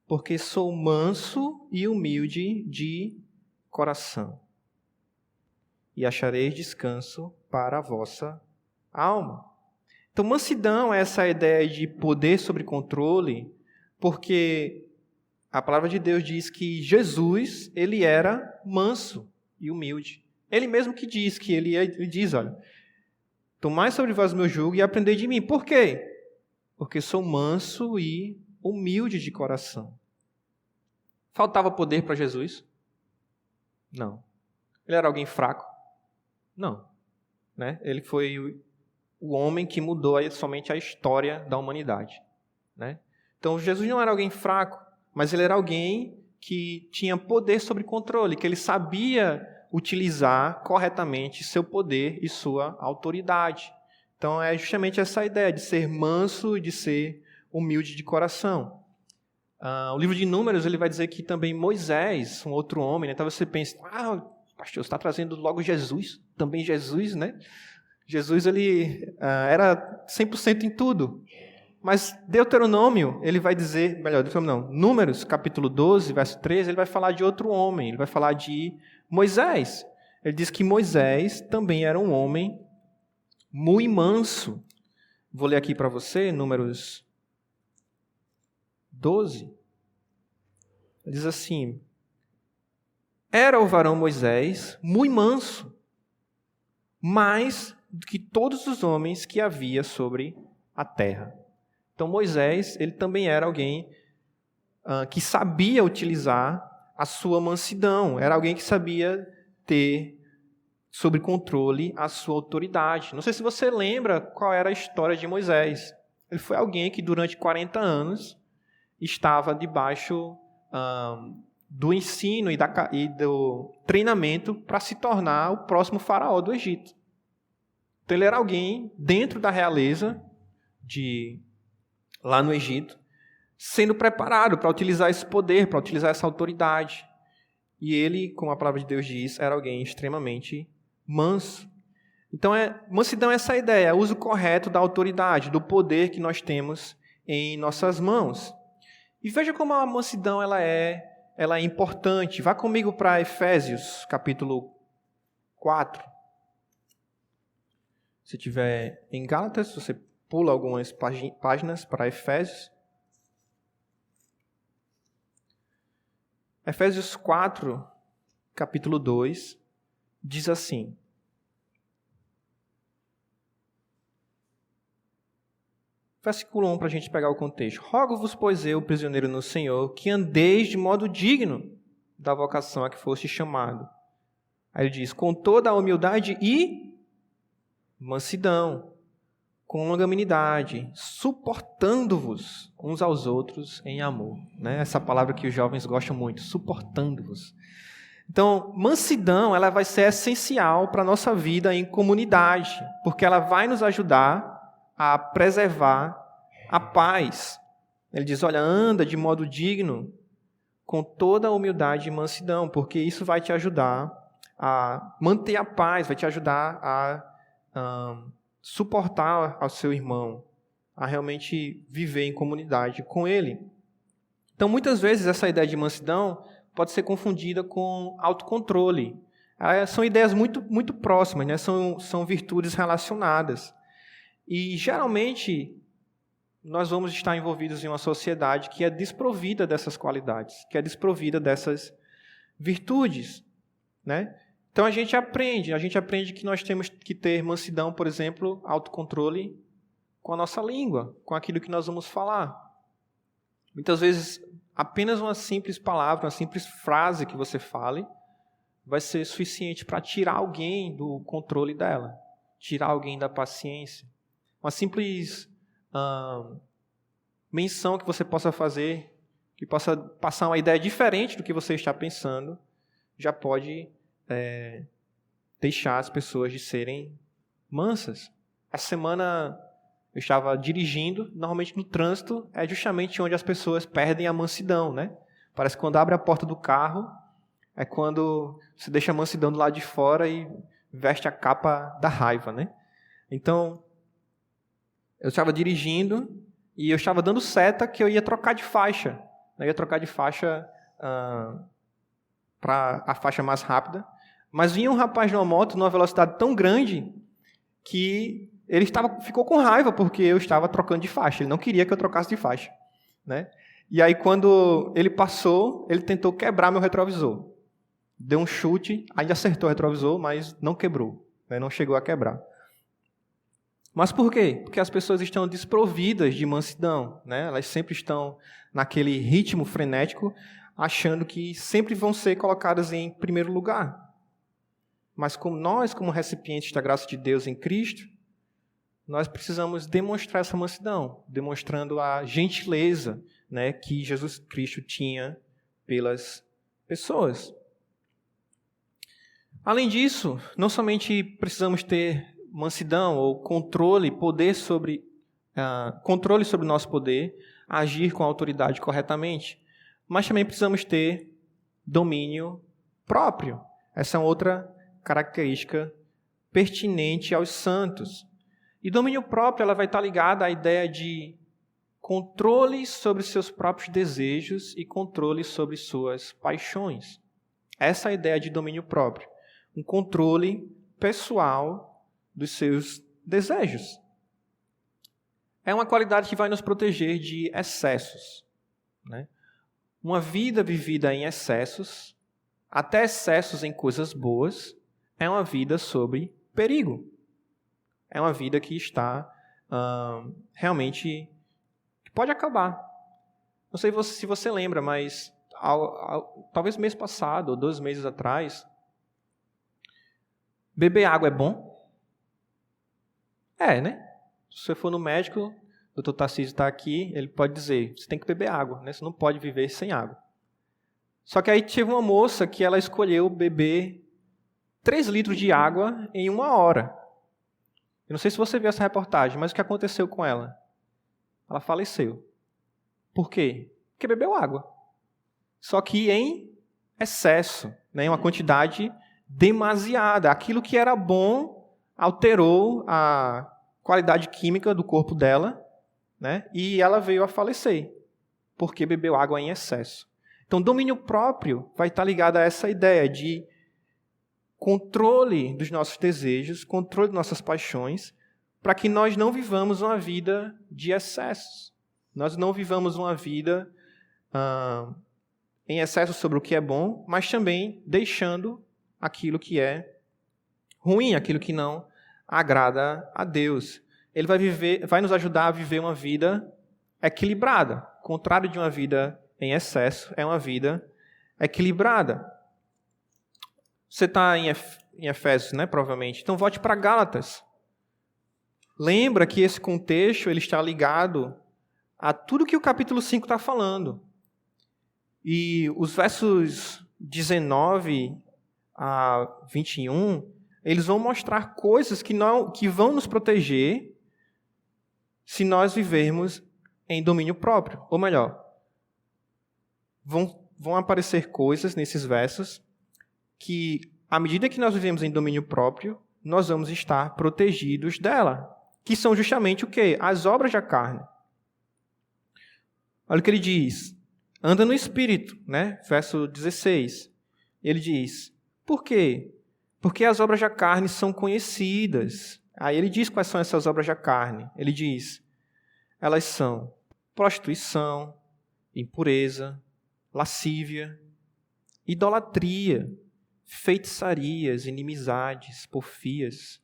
porque sou manso e humilde de coração, e achareis descanso para a vossa alma. Então, mansidão é essa ideia de poder sobre controle, porque a palavra de Deus diz que Jesus, ele era manso e humilde. Ele mesmo que diz, ele diz, olha, tomai sobre vós o meu jugo e aprendei de mim. Por quê? Porque sou manso e humilde de coração. Faltava poder para Jesus? Não. Ele era alguém fraco? Não. Né? Ele foi o homem que mudou somente a história da humanidade. Né? Então, Jesus não era alguém fraco, mas ele era alguém que tinha poder sobre controle, que ele sabia utilizar corretamente seu poder e sua autoridade. Então, é justamente essa ideia de ser manso e de ser humilde de coração. O livro de Números ele vai dizer que também Moisés, um outro homem, né? Então você pensa, pastor, você está trazendo logo Jesus, também Jesus, né? Jesus ele era 100% em tudo. Mas Deuteronômio, ele vai dizer, Números, capítulo 12, verso 13, ele vai falar de outro homem, ele vai falar de Moisés. Ele diz que Moisés também era um homem muito manso. Vou ler aqui para você, Números 12. Ele diz assim, era o varão Moisés muito manso, mais do que todos os homens que havia sobre a terra. Então, Moisés, ele também era alguém que sabia utilizar a sua mansidão. Era alguém que sabia ter sob controle a sua autoridade. Não sei se você lembra qual era a história de Moisés. Ele foi alguém que durante 40 anos estava debaixo do ensino e do treinamento para se tornar o próximo faraó do Egito. Então, ele era alguém dentro da realeza lá no Egito, sendo preparado para utilizar esse poder, para utilizar essa autoridade. E ele, como a palavra de Deus diz, era alguém extremamente manso. Então, mansidão é essa ideia, o uso correto da autoridade, do poder que nós temos em nossas mãos. E veja como a mansidão ela é importante. Vá comigo para Efésios, capítulo 4. Se tiver em Gálatas, você pula algumas páginas para Efésios. Efésios 4, capítulo 2, diz assim. Versículo 1, para a gente pegar o contexto. Rogo-vos, pois eu, prisioneiro no Senhor, que andeis de modo digno da vocação a que foste chamado. Aí ele diz, com toda a humildade e mansidão, com longanimidade, suportando-vos uns aos outros em amor. Né? Essa palavra que os jovens gostam muito, suportando-vos. Então, mansidão ela vai ser essencial para a nossa vida em comunidade, porque ela vai nos ajudar a preservar a paz. Ele diz, olha, anda de modo digno, com toda a humildade e mansidão, porque isso vai te ajudar a manter a paz, vai te ajudar a suportar ao seu irmão, a realmente viver em comunidade com ele. Então, muitas vezes, essa ideia de mansidão pode ser confundida com autocontrole. São ideias muito, muito próximas, né? São virtudes relacionadas. E, geralmente, nós vamos estar envolvidos em uma sociedade que é desprovida dessas qualidades, que é desprovida dessas virtudes, né? Então, a gente aprende que nós temos que ter mansidão, por exemplo, autocontrole com a nossa língua, com aquilo que nós vamos falar. Muitas vezes, apenas uma simples palavra, uma simples frase que você fale, vai ser suficiente para tirar alguém do controle dela, tirar alguém da paciência. Uma simples menção que você possa fazer, que possa passar uma ideia diferente do que você está pensando, já pode deixar as pessoas de serem mansas. Essa semana eu estava dirigindo, normalmente no trânsito é justamente onde as pessoas perdem a mansidão, né? Parece que quando abre a porta do carro, é quando você deixa a mansidão do lado de fora e veste a capa da raiva, né? Então, eu estava dirigindo e eu estava dando seta que eu ia trocar de faixa. Eu ia trocar de faixa para a faixa mais rápida. Mas vinha um rapaz numa moto numa velocidade tão grande que ele ficou com raiva porque eu estava trocando de faixa. Ele não queria que eu trocasse de faixa, né? E aí, quando ele passou, ele tentou quebrar meu retrovisor. Deu um chute, ainda acertou o retrovisor, mas não quebrou, né? Não chegou a quebrar. Mas por quê? Porque as pessoas estão desprovidas de mansidão, né? Elas sempre estão naquele ritmo frenético, achando que sempre vão ser colocadas em primeiro lugar. Mas como recipientes da graça de Deus em Cristo, nós precisamos demonstrar essa mansidão, demonstrando a gentileza, né, que Jesus Cristo tinha pelas pessoas. Além disso, não somente precisamos ter mansidão ou controle sobre o nosso poder, agir com a autoridade corretamente, mas também precisamos ter domínio próprio. Essa é uma outra característica pertinente aos santos. E domínio próprio ela vai estar ligada à ideia de controle sobre seus próprios desejos e controle sobre suas paixões. Essa é a ideia de domínio próprio. Um controle pessoal dos seus desejos. É uma qualidade que vai nos proteger de excessos, né? Uma vida vivida em excessos, até excessos em coisas boas, é uma vida sob perigo. É uma vida que está realmente... que pode acabar. Não sei se você lembra, mas talvez mês passado, ou 2 meses atrás, beber água é bom? É, né? Se você for no médico, o Dr. Tarcísio está aqui, ele pode dizer, você tem que beber água, né? Você não pode viver sem água. Só que aí teve uma moça que ela escolheu beber 3 litros de água em 1 hora. Eu não sei se você viu essa reportagem, mas o que aconteceu com ela? Ela faleceu. Por quê? Porque bebeu água. Só que em excesso, né? Em uma quantidade demasiada. Aquilo que era bom alterou a qualidade química do corpo dela, né? E ela veio a falecer, porque bebeu água em excesso. Então, domínio próprio vai estar ligado a essa ideia de controle dos nossos desejos, controle das nossas paixões, para que nós não vivamos uma vida de excessos. Nós não vivamos uma vida em excesso sobre o que é bom, mas também deixando aquilo que é ruim, aquilo que não agrada a Deus. Ele vai nos ajudar a viver uma vida equilibrada. O contrário de uma vida em excesso é uma vida equilibrada. Você está em Efésios, né, provavelmente. Então, volte para Gálatas. Lembra que esse contexto ele está ligado a tudo que o capítulo 5 está falando. E os versos 19 a 21, eles vão mostrar coisas que vão nos proteger se nós vivermos em domínio próprio. Ou melhor, vão aparecer coisas nesses versos que, à medida que nós vivemos em domínio próprio, nós vamos estar protegidos dela, que são justamente o quê? As obras da carne. Olha o que ele diz. Anda no Espírito, né? Verso 16. Ele diz, por quê? Porque as obras da carne são conhecidas. Aí ele diz quais são essas obras da carne. Ele diz, elas são prostituição, impureza, lascívia, idolatria, feitiçarias, inimizades, porfias,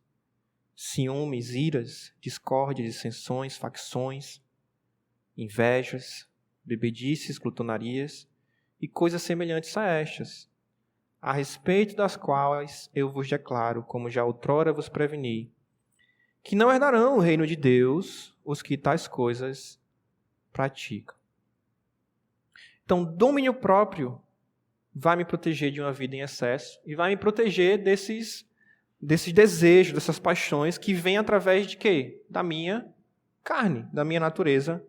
ciúmes, iras, discórdias, dissensões, facções, invejas, bebedices, glutonarias e coisas semelhantes a estas, a respeito das quais eu vos declaro, como já outrora vos preveni, que não herdarão o reino de Deus os que tais coisas praticam. Então, domínio próprio vai me proteger de uma vida em excesso e vai me proteger desses desejos, dessas paixões que vêm através de quê? Da minha carne, da minha natureza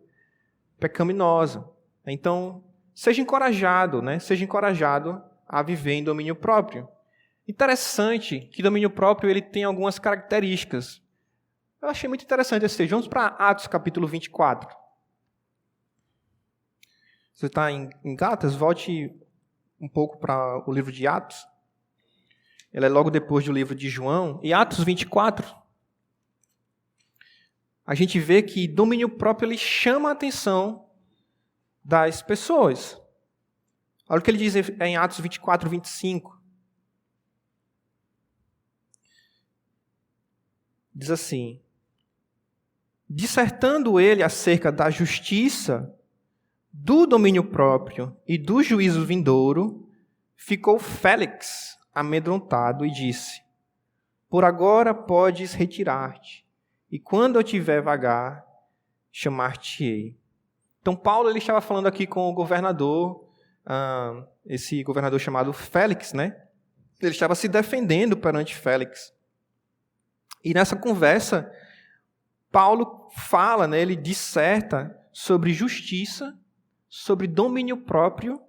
pecaminosa. Então, seja encorajado, né? Seja encorajado a viver em domínio próprio. Interessante que domínio próprio ele tem algumas características. Eu achei muito interessante esse texto. Vamos para Atos capítulo 24. Você está em Gálatas? Volte um pouco para o livro de Atos. Ele é logo depois do livro de João. E Atos 24, a gente vê que domínio próprio ele chama a atenção das pessoas. Olha o que ele diz em Atos 24, 25. Diz assim, dissertando ele acerca da justiça, do domínio próprio e do juízo vindouro, ficou Félix amedrontado e disse, por agora podes retirar-te, e quando eu tiver vagar, chamar-te-ei. Então, Paulo ele estava falando aqui com o governador, esse governador chamado Félix, né? Ele estava se defendendo perante Félix. E nessa conversa, Paulo fala, né, ele disserta sobre justiça, sobre domínio próprio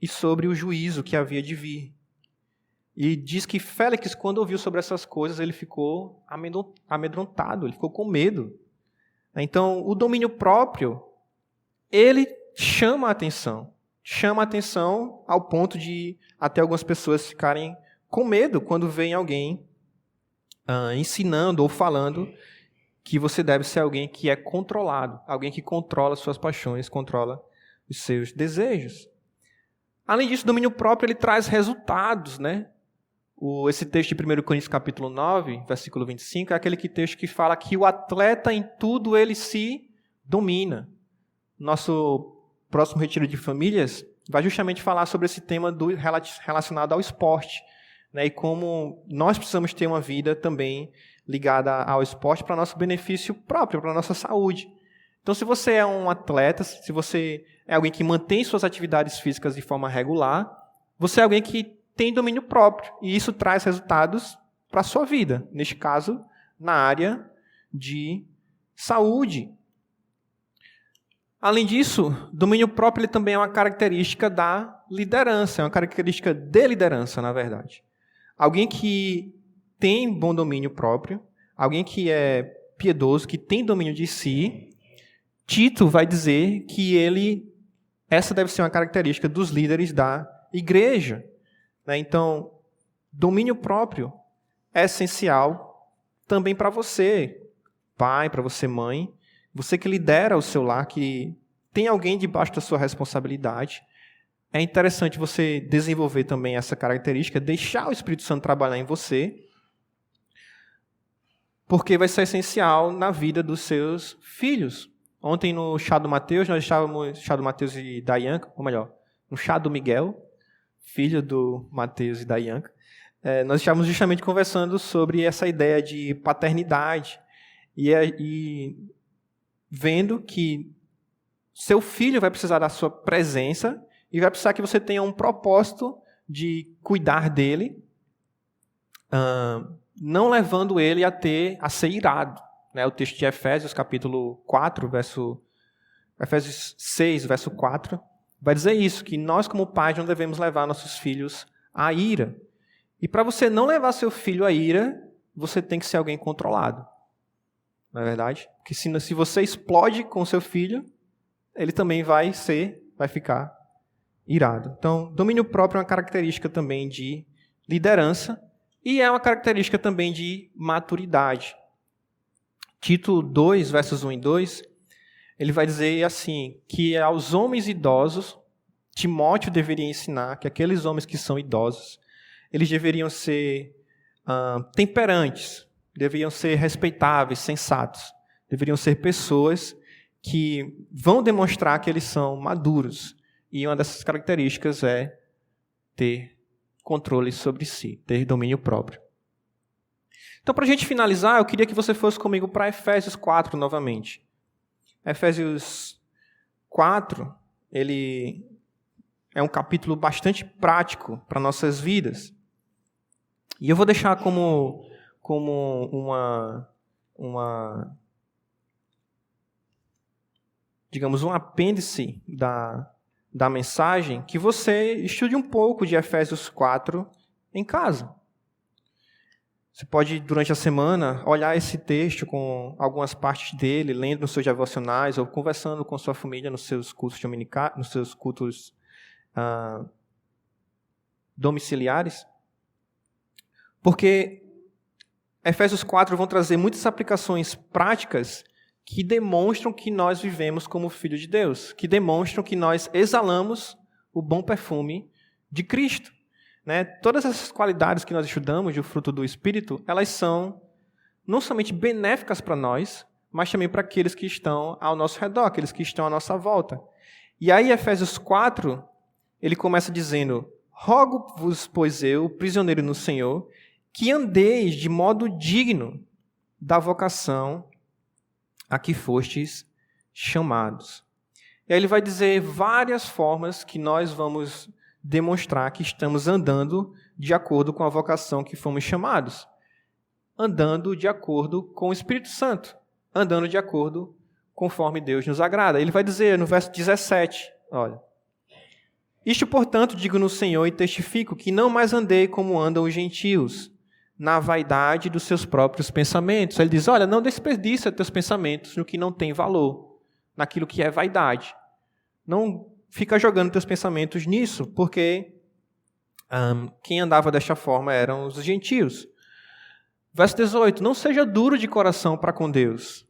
e sobre o juízo que havia de vir. E diz que Félix, quando ouviu sobre essas coisas, ele ficou amedrontado, ele ficou com medo. Então, o domínio próprio, ele chama a atenção ao ponto de até algumas pessoas ficarem com medo quando veem alguém ensinando ou falando que você deve ser alguém que é controlado, alguém que controla suas paixões, controla os seus desejos. Além disso, o domínio próprio ele traz resultados, né? Esse texto de 1 Coríntios capítulo 9, versículo 25, é aquele texto que fala que o atleta em tudo ele se domina. Nosso próximo retiro de famílias vai justamente falar sobre esse tema relacionado ao esporte, né? E como nós precisamos ter uma vida também ligada ao esporte para nosso benefício próprio, para a nossa saúde. Então, se você é um atleta, se você é alguém que mantém suas atividades físicas de forma regular, você é alguém que tem domínio próprio, e isso traz resultados para a sua vida, neste caso, na área de saúde. Além disso, domínio próprio ele também é uma característica da liderança, é uma característica de liderança, na verdade. Alguém que tem bom domínio próprio, alguém que é piedoso, que tem domínio de si, Tito vai dizer que essa deve ser uma característica dos líderes da igreja. Então, domínio próprio é essencial também para você, pai, para você, mãe, você que lidera o seu lar, que tem alguém debaixo da sua responsabilidade. É interessante você desenvolver também essa característica, deixar o Espírito Santo trabalhar em você, porque vai ser essencial na vida dos seus filhos. Ontem no chá do Mateus, nós estávamos, chá do Mateus e da Ianca, ou melhor, no chá do Miguel, filho do Mateus e da Ianca, nós estávamos justamente conversando sobre essa ideia de paternidade e vendo que seu filho vai precisar da sua presença e vai precisar que você tenha um propósito de cuidar dele, não levando ele a ser irado. né, o texto de Efésios, capítulo 4, Efésios 6, verso 4, vai dizer isso, que nós como pais não devemos levar nossos filhos à ira. E para você não levar seu filho à ira, você tem que ser alguém controlado. Não é verdade? Porque se você explode com seu filho, ele também vai ficar irado. Então, domínio próprio é uma característica também de liderança e é uma característica também de maturidade. Tito 2, versos 1 e 2, ele vai dizer assim, que aos homens idosos, Timóteo deveria ensinar que aqueles homens que são idosos, eles deveriam ser temperantes, deveriam ser respeitáveis, sensatos, deveriam ser pessoas que vão demonstrar que eles são maduros. E uma dessas características é ter controle sobre si, ter domínio próprio. Então, para a gente finalizar, eu queria que você fosse comigo para Efésios 4 novamente. Efésios 4, ele é um capítulo bastante prático para nossas vidas. E eu vou deixar como digamos, um apêndice da mensagem, que você estude um pouco de Efésios 4 em casa. Você pode, durante a semana, olhar esse texto com algumas partes dele, lendo nos seus devocionais ou conversando com sua família nos seus cultos dominicais, nos seus cultos domiciliares. Porque Efésios 4 vão trazer muitas aplicações práticas que demonstram que nós vivemos como filhos de Deus, que demonstram que nós exalamos o bom perfume de Cristo. Né? Todas essas qualidades que nós estudamos do fruto do Espírito, elas são não somente benéficas para nós, mas também para aqueles que estão ao nosso redor, aqueles que estão à nossa volta. E aí, Efésios 4, ele começa dizendo: rogo-vos, pois eu, prisioneiro no Senhor, que andeis de modo digno da vocação a que fostes chamados. E aí ele vai dizer várias formas que nós vamos demonstrar que estamos andando de acordo com a vocação que fomos chamados. Andando de acordo com o Espírito Santo. Andando de acordo conforme Deus nos agrada. Ele vai dizer no verso 17, olha: isto, portanto, digo no Senhor e testifico que não mais andei como andam os gentios, na vaidade dos seus próprios pensamentos. Ele diz, olha, não desperdiça teus pensamentos no que não tem valor, naquilo que é vaidade. Não fica jogando teus pensamentos nisso, porque quem andava desta forma eram os gentios. Verso 18, não seja duro de coração para com Deus.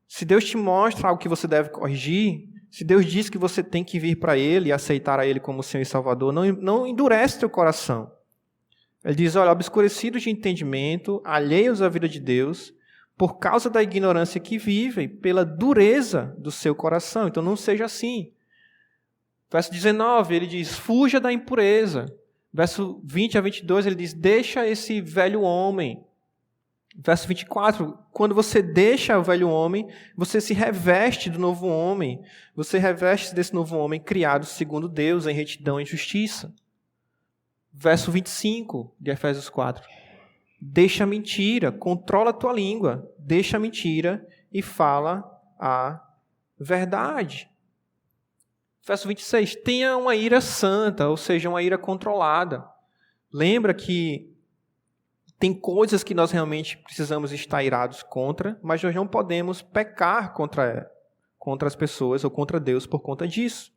Se Deus te mostra algo que você deve corrigir, se Deus diz que você tem que vir para Ele e aceitar a Ele como Senhor e Salvador, não endurece teu coração. Ele diz, olha, obscurecidos de entendimento, alheios à vida de Deus, por causa da ignorância que vivem, pela dureza do seu coração. Então não seja assim. Verso 19, ele diz, fuja da impureza. Verso 20 a 22, ele diz, deixa esse velho homem. Verso 24, quando você deixa o velho homem, você se reveste do novo homem. Você reveste desse novo homem criado segundo Deus, em retidão e justiça. Verso 25 de Efésios 4. Deixa a mentira, controla a tua língua, deixa a mentira e fala a verdade. Verso 26. Tenha uma ira santa, ou seja, uma ira controlada. Lembra que tem coisas que nós realmente precisamos estar irados contra, mas nós não podemos pecar contra as pessoas ou contra Deus por conta disso.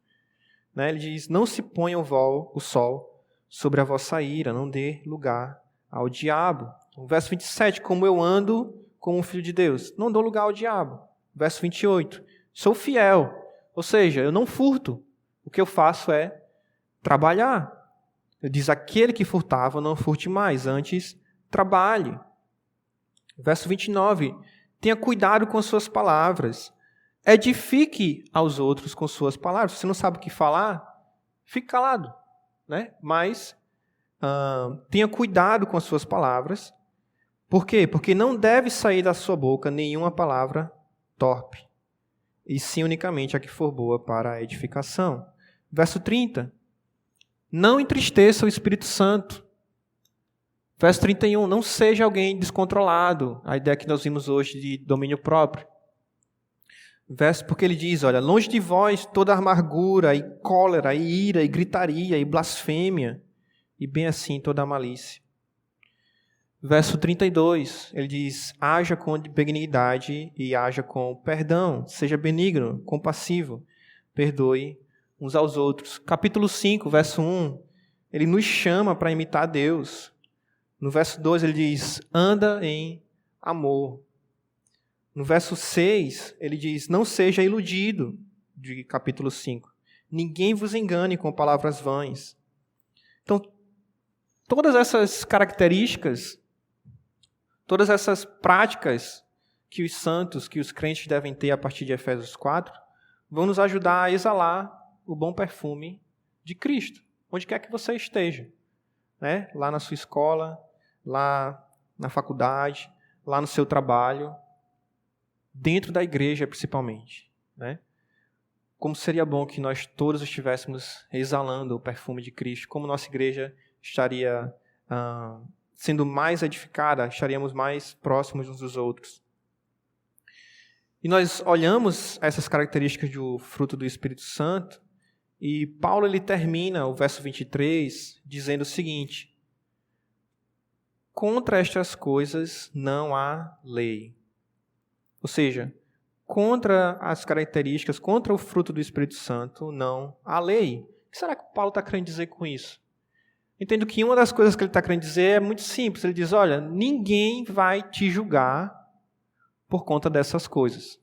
Né? Ele diz, não se ponha o sol sobre a vossa ira, não dê lugar ao diabo. O verso 27, como eu ando como um filho de Deus, não dou lugar ao diabo. Verso 28, sou fiel, ou seja, eu não furto. O que eu faço é trabalhar. Ele diz, aquele que furtava, não furte mais, antes trabalhe. Verso 29, tenha cuidado com as suas palavras. Edifique aos outros com suas palavras. Se você não sabe o que falar, fique calado. Né? Mas tenha cuidado com as suas palavras. Por quê? Porque não deve sair da sua boca nenhuma palavra torpe, e sim unicamente a que for boa para a edificação. Verso 30. Não entristeça o Espírito Santo, Verso 31, não seja alguém descontrolado, a ideia que nós vimos hoje de domínio próprio. Verso porque ele diz, olha, longe de vós toda amargura, e cólera, e ira, e gritaria, e blasfêmia, e bem assim toda a malícia. Verso 32, ele diz, haja com benignidade e haja com perdão, seja benigno, compassivo, perdoe uns aos outros. Capítulo 5, verso 1, ele nos chama para imitar Deus. No verso 2 ele diz, anda em amor. No verso 6 ele diz, não seja iludido, de capítulo 5. Ninguém vos engane com palavras vãs. Então, todas essas características, todas essas práticas que os santos, que os crentes devem ter a partir de Efésios 4, vão nos ajudar a exalar o bom perfume de Cristo, onde quer que você esteja. Né? Lá na sua escola, lá na faculdade, lá no seu trabalho, dentro da igreja principalmente. Né? Como seria bom que nós todos estivéssemos exalando o perfume de Cristo, como nossa igreja estaria sendo mais edificada, estaríamos mais próximos uns dos outros. E nós olhamos essas características do fruto do Espírito Santo, e Paulo ele termina o verso 23 dizendo o seguinte, contra estas coisas não há lei. Ou seja, contra as características, contra o fruto do Espírito Santo, não há lei. O que será que Paulo está querendo dizer com isso? Entendo que uma das coisas que ele está querendo dizer é muito simples. Ele diz, olha, ninguém vai te julgar por conta dessas coisas.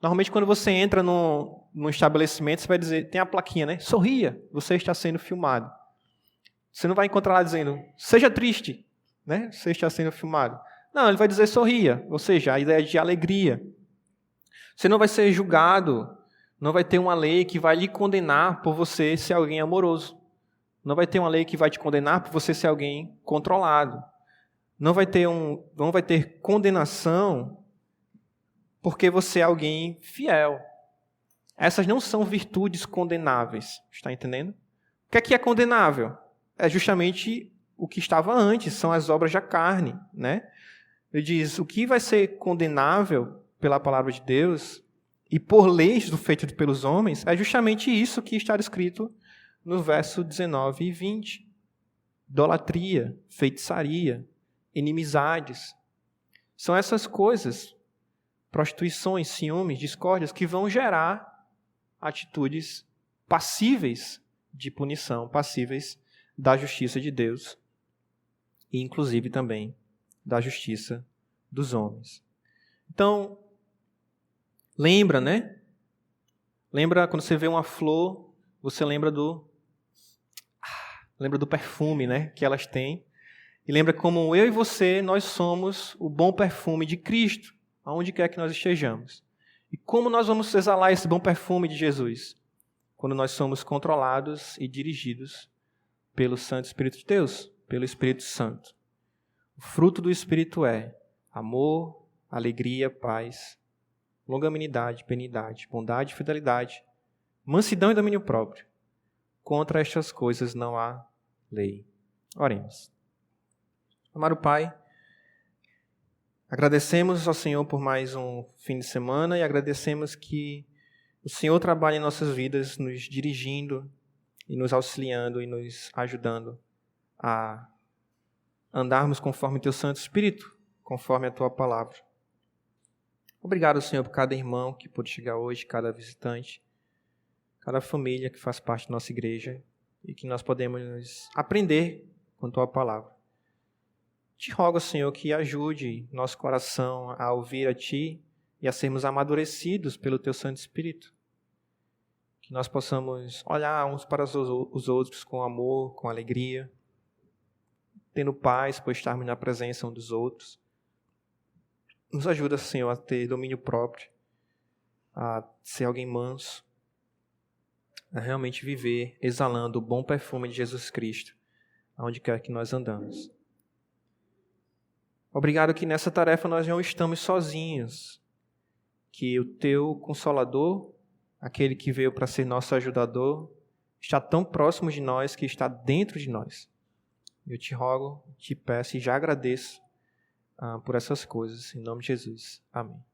Normalmente, quando você entra num estabelecimento, você vai dizer, tem a plaquinha, né? Sorria, você está sendo filmado. Você não vai encontrar lá dizendo, seja triste, né? Você está sendo filmado. Não, ele vai dizer sorria, ou seja, a ideia de alegria. Você não vai ser julgado, não vai ter uma lei que vai lhe condenar por você ser alguém amoroso. Não vai ter uma lei que vai te condenar por você ser alguém controlado. Não vai ter condenação porque você é alguém fiel. Essas não são virtudes condenáveis, está entendendo? O que é condenável? É justamente o que estava antes, são as obras da carne, né? Ele diz, o que vai ser condenável pela palavra de Deus e por leis feitas pelos homens é justamente isso que está escrito no verso 19 e 20. Idolatria, feitiçaria, inimizades. São essas coisas, prostituições, ciúmes, discórdias, que vão gerar atitudes passíveis de punição, passíveis da justiça de Deus e, inclusive, também da justiça dos homens. Então, lembra, né? Lembra quando você vê uma flor, você lembra do perfume, né, que elas têm. E lembra como eu e você, nós somos o bom perfume de Cristo, aonde quer que nós estejamos. E como nós vamos exalar esse bom perfume de Jesus? Quando nós somos controlados e dirigidos pelo Santo Espírito de Deus, pelo Espírito Santo. O fruto do Espírito é amor, alegria, paz, longanimidade, benignidade, bondade, fidelidade, mansidão e domínio próprio. Contra estas coisas não há lei. Oremos. Amado Pai, agradecemos ao Senhor por mais um fim de semana e agradecemos que o Senhor trabalhe em nossas vidas, nos dirigindo e nos auxiliando e nos ajudando a andarmos conforme o Teu Santo Espírito, conforme a Tua palavra. Obrigado, Senhor, por cada irmão que pôde chegar hoje, cada visitante, cada família que faz parte da nossa igreja e que nós podemos aprender com a Tua palavra. Te rogo, Senhor, que ajude nosso coração a ouvir a Ti e a sermos amadurecidos pelo Teu Santo Espírito. Que nós possamos olhar uns para os outros com amor, com alegria, tendo paz por estarmos na presença uns dos outros. Nos ajuda, Senhor, a ter domínio próprio, a ser alguém manso, a realmente viver exalando o bom perfume de Jesus Cristo, aonde quer que nós andamos. Obrigado que nessa tarefa nós não estamos sozinhos, que o Teu Consolador, aquele que veio para ser nosso ajudador, está tão próximo de nós que está dentro de nós. Eu te rogo, te peço e já agradeço por essas coisas. Em nome de Jesus. Amém.